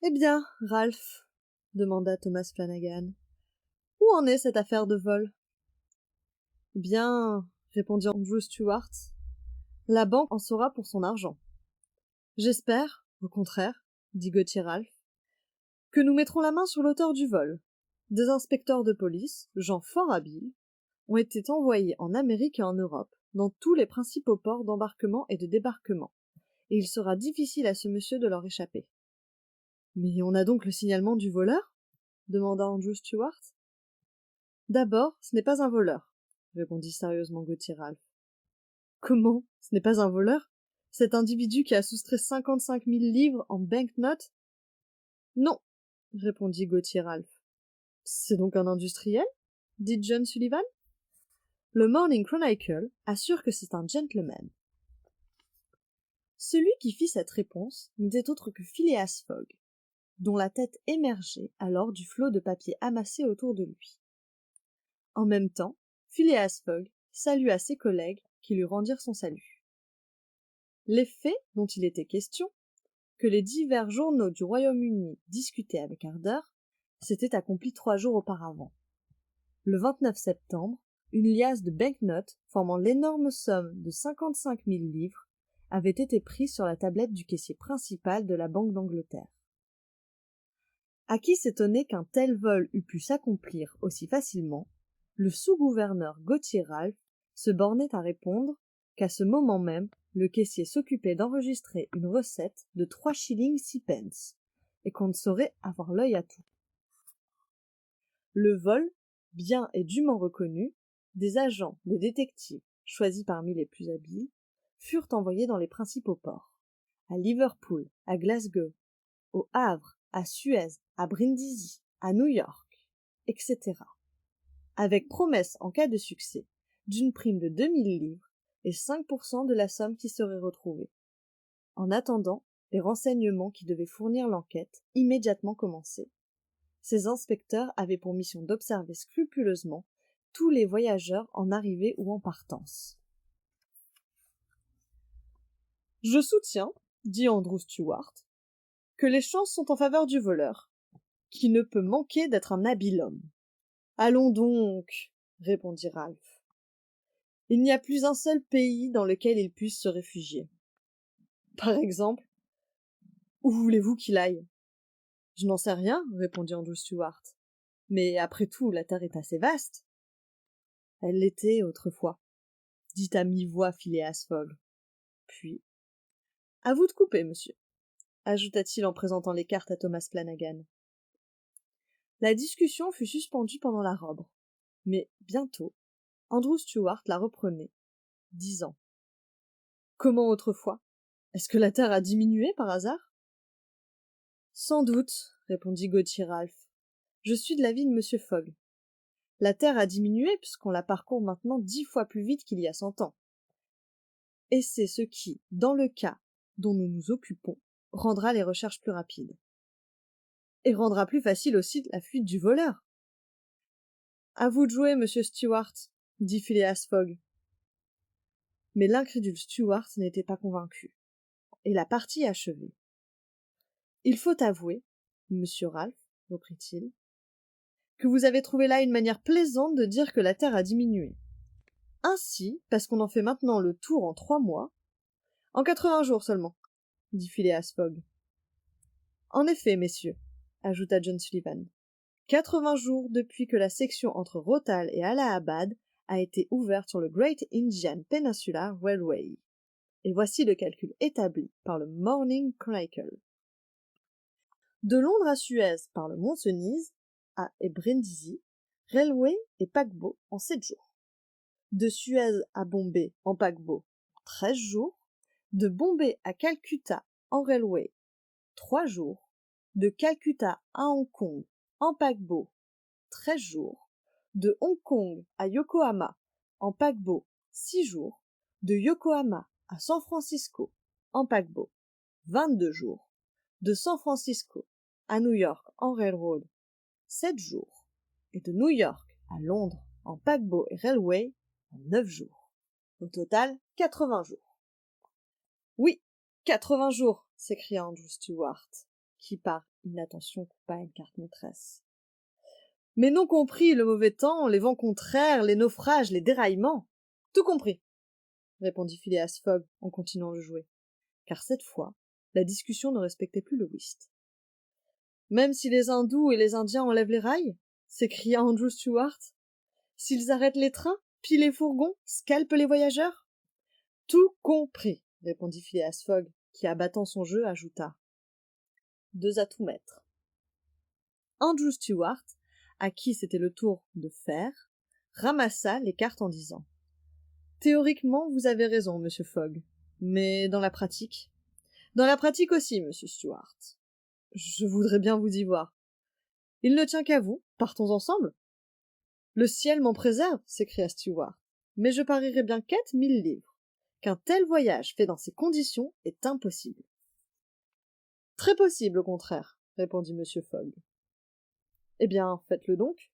Eh bien, Ralph, demanda Thomas Flanagan, où en est cette affaire de vol? Bien, répondit Andrew Stuart, la banque en saura pour son argent. J'espère, au contraire, dit Gauthier Ralph, que nous mettrons la main sur l'auteur du vol. Des inspecteurs de police, gens fort habiles, ont été envoyés en Amérique et en Europe, dans tous les principaux ports d'embarquement et de débarquement, et il sera difficile à ce monsieur de leur échapper. Mais on a donc le signalement du voleur? Demanda Andrew Stuart. D'abord, ce n'est pas un voleur, répondit sérieusement Gauthier Ralph. Comment? Ce n'est pas un voleur? Cet individu qui a soustrait 55 000 livres en banknotes? Non, répondit Gauthier Ralph. C'est donc un industriel? Dit John Sullivan. Le Morning Chronicle assure que c'est un gentleman. Celui qui fit cette réponse n'était autre que Phileas Fogg, dont la tête émergeait alors du flot de papier amassé autour de lui. En même temps, Phileas Fogg salua ses collègues qui lui rendirent son salut. Les faits dont il était question, que les divers journaux du Royaume-Uni discutaient avec ardeur, s'étaient accomplis 3 jours auparavant. Le 29 septembre, une liasse de banknotes formant l'énorme somme de 55 000 livres avait été prise sur la tablette du caissier principal de la Banque d'Angleterre. À qui s'étonnait qu'un tel vol eût pu s'accomplir aussi facilement, le sous-gouverneur Gauthier Ralph se bornait à répondre qu'à ce moment même, le caissier s'occupait d'enregistrer une recette de 3 shillings 6 pence, et qu'on ne saurait avoir l'œil à tout. Le vol, bien et dûment reconnu, des agents, des détectives, choisis parmi les plus habiles, furent envoyés dans les principaux ports, à Liverpool, à Glasgow, au Havre, à Suez, à Brindisi, à New York, etc., avec promesse en cas de succès d'une prime de 2000 livres et 5% de la somme qui serait retrouvée. En attendant, les renseignements qui devaient fournir l'enquête immédiatement commençaient. Ces inspecteurs avaient pour mission d'observer scrupuleusement tous les voyageurs en arrivée ou en partance. « Je soutiens, dit Andrew Stuart, que les chances sont en faveur du voleur, qui ne peut manquer d'être un habile homme. Allons donc, répondit Ralph. Il n'y a plus un seul pays dans lequel il puisse se réfugier. Par exemple, où voulez-vous qu'il aille? Je n'en sais rien, répondit Andrew Stuart. Mais après tout, la terre est assez vaste. Elle l'était autrefois, dit à mi-voix Phileas Fogg. Puis, à vous de couper, monsieur, ajouta-t-il en présentant les cartes à Thomas Flanagan. La discussion fut suspendue pendant la robe, mais bientôt, Andrew Stuart la reprenait, disant « Comment autrefois? Est-ce que la terre a diminué par hasard ?» Sans doute, répondit Gauthier Ralph. Je suis de l'avis de monsieur Fogg. La terre a diminué puisqu'on la parcourt maintenant 10 fois plus vite qu'il y a 100 ans. Et c'est ce qui, dans le cas dont nous nous occupons, rendra les recherches plus rapides. Et rendra plus facile aussi la fuite du voleur. À vous de jouer, monsieur Stuart, dit Phileas Fogg. Mais l'incrédule Stuart n'était pas convaincu, et la partie achevée. Il faut avouer, monsieur Ralph, reprit-il, que vous avez trouvé là une manière plaisante de dire que la terre a diminué. Ainsi, parce qu'on en fait maintenant le tour en 3 mois, en 80 jours seulement, dit Phileas Fogg. En effet, messieurs, ajouta John Sullivan, 80 jours depuis que la section entre Rothal et Allahabad a été ouverte sur le Great Indian Peninsular Railway. Et voici le calcul établi par le Morning Chronicle. De Londres à Suez par le Mont-Cenis et Brindisi, railway et paquebot en 7 jours. De Suez à Bombay en paquebot, 13 jours. De Bombay à Calcutta en railway, 3 jours. De Calcutta à Hong Kong en paquebot, 13 jours. De Hong Kong à Yokohama en paquebot, 6 jours. De Yokohama à San Francisco en paquebot, 22 jours. De San Francisco à New York en railroad, 7 jours. Et de New York à Londres en paquebot et railway, en 9 jours. Au total, 80 jours. Oui, 80 jours, s'écria Andrew Stuart, qui par inattention coupa une carte maîtresse. Mais non compris le mauvais temps, les vents contraires, les naufrages, les déraillements. Tout compris, répondit Phileas Fogg en continuant de jouer, car cette fois, la discussion ne respectait plus le whist. Même si les hindous et les indiens enlèvent les rails, s'écria Andrew Stuart, s'ils arrêtent les trains, pillent les fourgons, scalpent les voyageurs. Tout compris, répondit Phileas Fogg, qui, abattant son jeu, ajouta. 2 à tout mettre. Andrew Stuart, à qui c'était le tour de faire, ramassa les cartes en disant. Théoriquement, vous avez raison, monsieur Fogg, mais dans la pratique? Dans la pratique aussi, monsieur Stuart. Je voudrais bien vous y voir. Il ne tient qu'à vous, partons ensemble. Le ciel m'en préserve, s'écria Stuart, mais je parierais bien 4000 livres, qu'un tel voyage fait dans ces conditions est impossible. Très possible, au contraire, répondit monsieur Fogg. Eh bien, faites-le donc.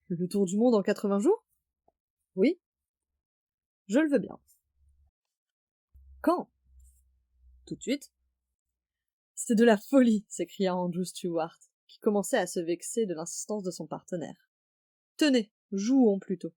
Le tour du monde en 80 jours? Oui. Je le veux bien. Quand? Tout de suite. C'est de la folie, s'écria Andrew Stuart, qui commençait à se vexer de l'insistance de son partenaire. Tenez, jouons plutôt.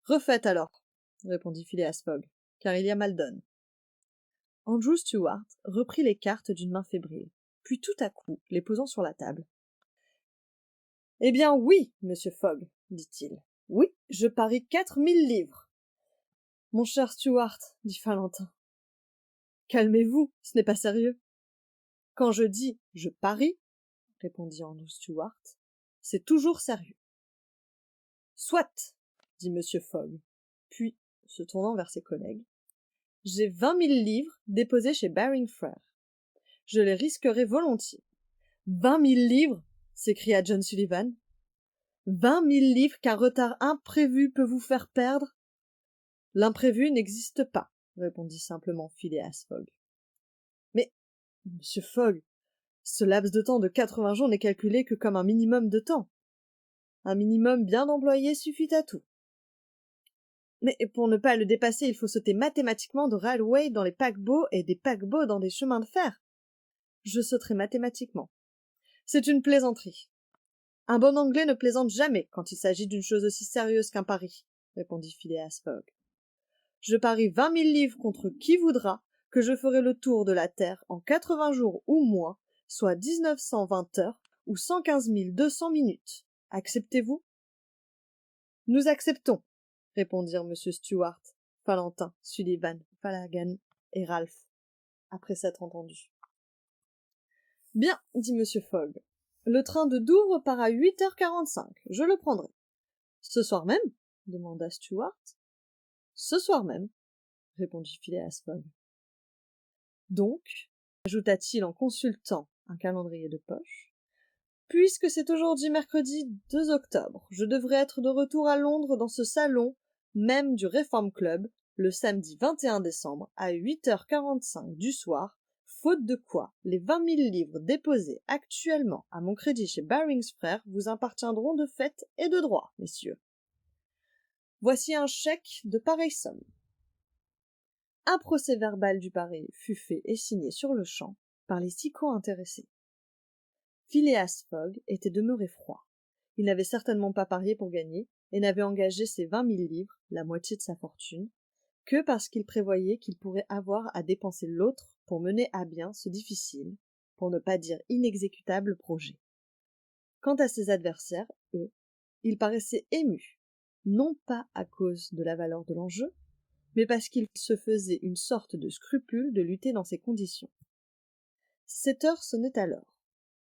Refaites alors, répondit Phileas Fogg, car il y a mal donne. Andrew Stuart reprit les cartes d'une main fébrile, puis tout à coup les posant sur la table. Eh bien oui, monsieur Fogg, dit-il. Oui, je parie 4000 livres. Mon cher Stuart, dit Valentin. Calmez-vous, ce n'est pas sérieux. Quand je dis je parie, répondit Andrew Stuart, c'est toujours sérieux. Soit, dit monsieur Fogg, puis, se tournant vers ses collègues, j'ai 20 000 livres déposés chez Baring Frères. Je les risquerai volontiers. 20 000 livres, s'écria John Sullivan. 20 000 livres qu'un retard imprévu peut vous faire perdre? L'imprévu n'existe pas, répondit simplement Phileas Fogg. Mais, monsieur Fogg, ce laps de temps de 80 jours n'est calculé que comme un minimum de temps. Un minimum bien employé suffit à tout. Mais pour ne pas le dépasser, il faut sauter mathématiquement de railway dans les paquebots et des paquebots dans des chemins de fer. Je sauterai mathématiquement. C'est une plaisanterie. Un bon Anglais ne plaisante jamais quand il s'agit d'une chose aussi sérieuse qu'un pari, répondit Phileas Fogg. Je parie 20 000 livres contre qui voudra que je ferai le tour de la Terre en 80 jours ou moins, soit 1920 heures ou 115 200 minutes. Acceptez-vous? Nous acceptons, répondirent M. Stuart, Valentin, Sullivan, Flanagan et Ralph, après s'être entendus. Bien, dit M. Fogg. Le train de Douvres part à 8h45. Je le prendrai. Ce soir même? Demanda Stuart. Ce soir même, répondit Phileas Fogg. Donc, ajouta-t-il en consultant un calendrier de poche, puisque c'est aujourd'hui mercredi 2 octobre, je devrais être de retour à Londres dans ce salon même du Reform Club le samedi 21 décembre à 8h45 du soir, faute de quoi les 20 000 livres déposés actuellement à mon crédit chez Baring's Frères vous appartiendront de fait et de droit, messieurs. Voici un chèque de pareille somme. Un procès-verbal du pari fut fait et signé sur-le-champ par les 6 co-intéressés. Phileas Fogg était demeuré froid. Il n'avait certainement pas parié pour gagner et n'avait engagé ses 20 000 livres, la moitié de sa fortune, que parce qu'il prévoyait qu'il pourrait avoir à dépenser l'autre pour mener à bien ce difficile, pour ne pas dire inexécutable projet. Quant à ses adversaires, eux, ils paraissaient émus, non pas à cause de la valeur de l'enjeu, mais parce qu'il se faisait une sorte de scrupule de lutter dans ces conditions. 7 heures sonnait alors.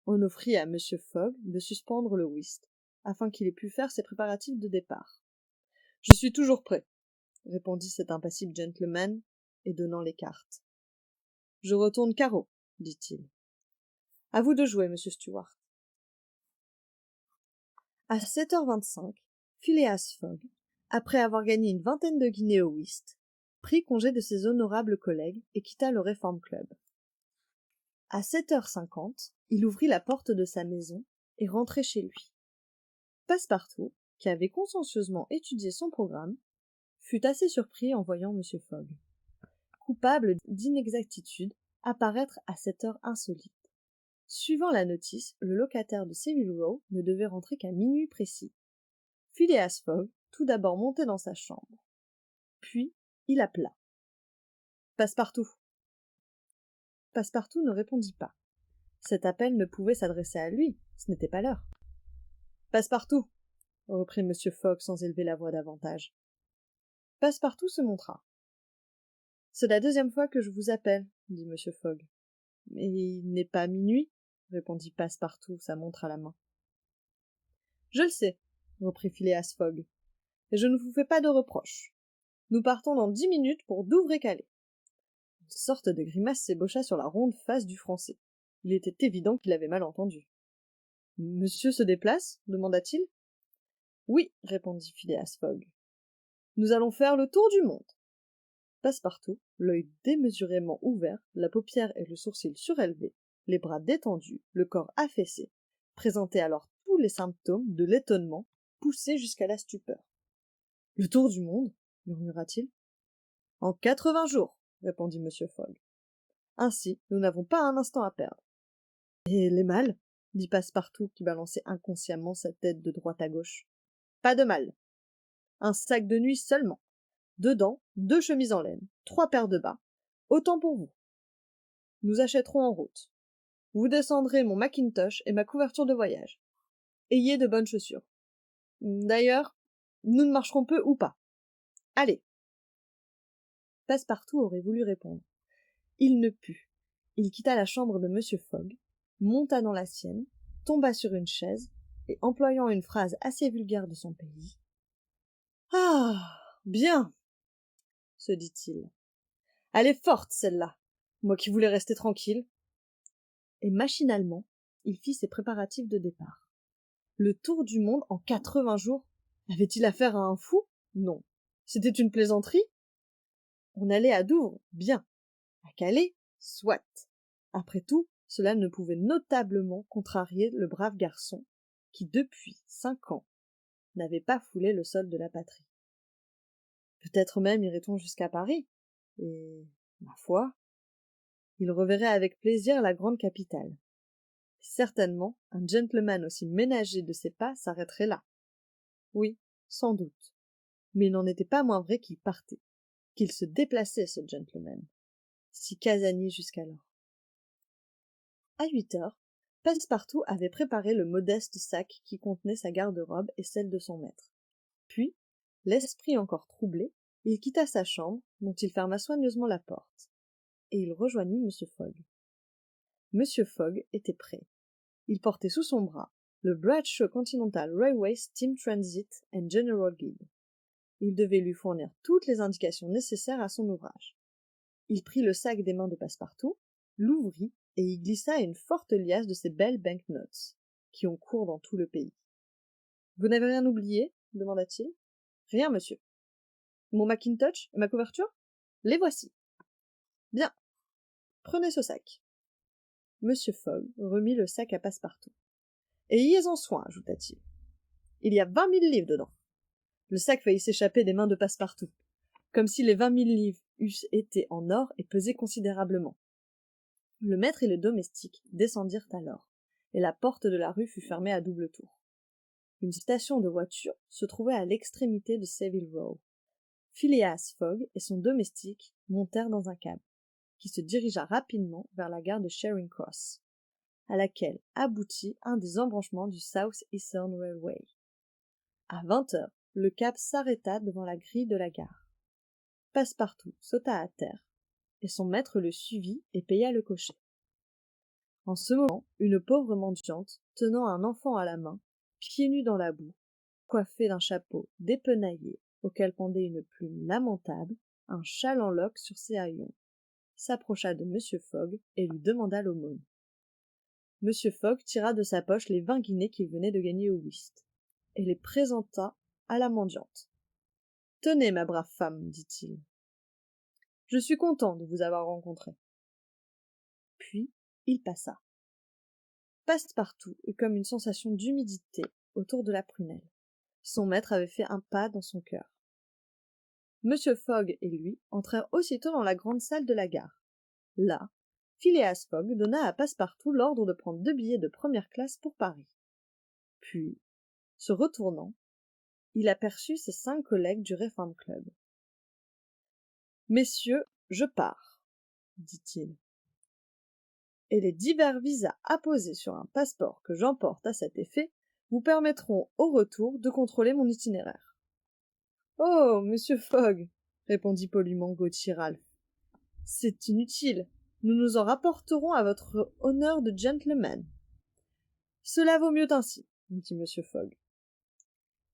On offrit à M. Fogg de suspendre le whist, afin qu'il ait pu faire ses préparatifs de départ. « Je suis toujours prêt, » répondit cet impassible gentleman, et donnant les cartes. « Je retourne carreau, » dit-il. « À vous de jouer, monsieur Stuart. » À 7h25, Phileas Fogg, après avoir gagné une vingtaine de guinées au whist, prit congé de ses honorables collègues et quitta le Reform Club. À 7h50, il ouvrit la porte de sa maison et rentrait chez lui. Passepartout, qui avait consciencieusement étudié son programme, fut assez surpris en voyant M. Fogg, coupable d'inexactitude, apparaître à cette heure insolite. Suivant la notice, le locataire de Savile Row ne devait rentrer qu'à minuit précis. Phileas Fogg tout d'abord montait dans sa chambre. Puis, il appela. « Passepartout !» Passepartout ne répondit pas. Cet appel ne pouvait s'adresser à lui, ce n'était pas l'heure. « Passepartout !» reprit M. Fogg sans élever la voix davantage. Passepartout se montra. « C'est la deuxième fois que je vous appelle, » dit M. Fogg. « Mais il n'est pas minuit, » répondit Passepartout, sa montre à la main. « Je le sais, » reprit Phileas Fogg, « et je ne vous fais pas de reproches. Nous partons dans 10 minutes pour Douvres-et-Calais. » Une sorte de grimace s'ébaucha sur la ronde face du Français. Il était évident qu'il avait mal entendu. « Monsieur se déplace » demanda-t-il. « Oui, » répondit Phileas Fogg. « Nous allons faire le tour du monde. » Passepartout, l'œil démesurément ouvert, la paupière et le sourcil surélevés, les bras détendus, le corps affaissé, présentait alors tous les symptômes de l'étonnement poussé jusqu'à la stupeur. « Le tour du monde » murmura-t-il. « En 80 jours » répondit M. Fogg. « Ainsi, nous n'avons pas un instant à perdre. »« Et les malles » dit Passepartout qui balançait inconsciemment sa tête de droite à gauche. « Pas de malles. Un sac de nuit seulement. Dedans, 2 chemises en laine, 3 paires de bas. Autant pour vous. Nous achèterons en route. Vous descendrez mon mackintosh et ma couverture de voyage. Ayez de bonnes chaussures. D'ailleurs, nous ne marcherons peu ou pas. Allez !» Passepartout aurait voulu répondre. Il ne put. Il quitta la chambre de M. Fogg, monta dans la sienne, tomba sur une chaise, et employant une phrase assez vulgaire de son pays. « Ah, bien !» se dit-il. « Elle est forte, celle-là, moi qui voulais rester tranquille. » Et machinalement, il fit ses préparatifs de départ. Le tour du monde en 80 jours? Avait-il affaire à un fou? Non. C'était une plaisanterie? On allait à Douvres, bien. À Calais, soit. Après tout, cela ne pouvait notablement contrarier le brave garçon qui, depuis 5 ans, n'avait pas foulé le sol de la patrie. Peut-être même irait-on jusqu'à Paris, et, ma foi, il reverrait avec plaisir la grande capitale. Certainement, un gentleman aussi ménager de ses pas s'arrêterait là. Oui, sans doute. Mais il n'en était pas moins vrai qu'il partait, qu'il se déplaçait, ce gentleman. Si casanier jusqu'alors. À 8 heures, Passepartout avait préparé le modeste sac qui contenait sa garde-robe et celle de son maître. Puis, l'esprit encore troublé, il quitta sa chambre, dont il ferma soigneusement la porte, et il rejoignit M. Fogg. M. Fogg était prêt. Il portait sous son bras le Bradshaw Continental Railway Steam Transit and General Guide. Il devait lui fournir toutes les indications nécessaires à son ouvrage. Il prit le sac des mains de Passepartout, l'ouvrit et y glissa une forte liasse de ces belles banknotes, qui ont cours dans tout le pays. « Vous n'avez rien oublié » demanda-t-il. « Rien, monsieur. »« Mon mackintosh et ma couverture ? Les voici. »« Bien. Prenez ce sac. » M. Fogg remit le sac à Passepartout. « Ayez-en soin, ajouta-t-il. Il y a 20 000 livres dedans. » Le sac faillit s'échapper des mains de Passepartout, comme si les 20 000 livres eussent été en or et pesé considérablement. Le maître et le domestique descendirent alors, et la porte de la rue fut fermée à double tour. Une station de voitures se trouvait à l'extrémité de Savile Row. Phileas Fogg et son domestique montèrent dans un cab, qui se dirigea rapidement vers la gare de Charing Cross, à laquelle aboutit un des embranchements du South Eastern Railway. À 20 heures, le cab s'arrêta devant la grille de la gare. Passepartout sauta à terre, et son maître le suivit et paya le cocher. En ce moment, une pauvre mendiante, tenant un enfant à la main, pieds nus dans la boue, coiffée d'un chapeau dépenaillé auquel pendait une plume lamentable, un châle en loques sur ses haillons, s'approcha de M. Fogg et lui demanda l'aumône. M. Fogg tira de sa poche les 20 guinées qu'il venait de gagner au whist, et les présenta à la mendiante. « Tenez, ma brave femme, dit-il. Je suis content de vous avoir rencontré. » Puis, il passa. Passepartout eut comme une sensation d'humidité autour de la prunelle. Son maître avait fait un pas dans son cœur. M. Fogg et lui entrèrent aussitôt dans la grande salle de la gare. Là, Phileas Fogg donna à Passepartout l'ordre de prendre 2 billets de première classe pour Paris. Puis, se retournant, il aperçut ses 5 collègues du Reform Club. « Messieurs, je pars, dit-il, et les divers visas apposés sur un passeport que j'emporte à cet effet vous permettront au retour de contrôler mon itinéraire. »« Oh, monsieur Fogg, répondit poliment Gauthier Ralph, c'est inutile, nous nous en rapporterons à votre honneur de gentleman. »« Cela vaut mieux ainsi, dit monsieur Fogg.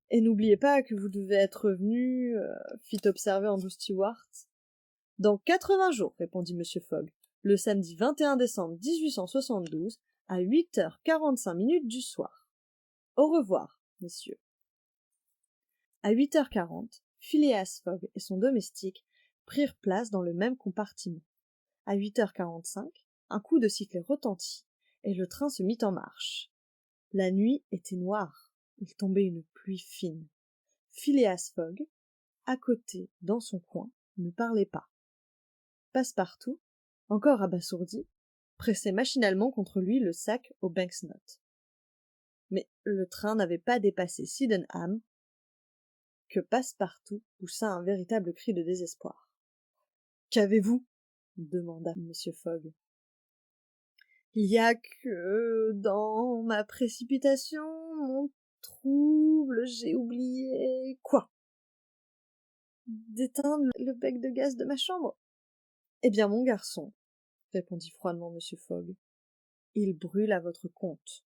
Et n'oubliez pas que vous devez être revenu, fit observer Andrew Stuart. Dans 80 jours, répondit monsieur Fogg, le samedi 21 décembre 1872, à 8h45 du soir. Au revoir, messieurs. À 8h40, Phileas Fogg et son domestique prirent place dans le même compartiment. À 8h45, un coup de sifflet retentit, et le train se mit en marche. La nuit était noire, il tombait une pluie fine. Phileas Fogg, à côté, dans son coin, ne parlait pas. Passepartout, encore abasourdi, pressait machinalement contre lui le sac aux banknotes. Mais le train n'avait pas dépassé Sydenham que Passepartout poussa un véritable cri de désespoir. « Qu'avez-vous » demanda M. Fogg. « Il y a que, dans ma précipitation, mon trouble, j'ai oublié... » Quoi ? D'éteindre le bec de gaz de ma chambre ? Eh bien, mon garçon, répondit froidement M. Fogg, il brûle à votre compte.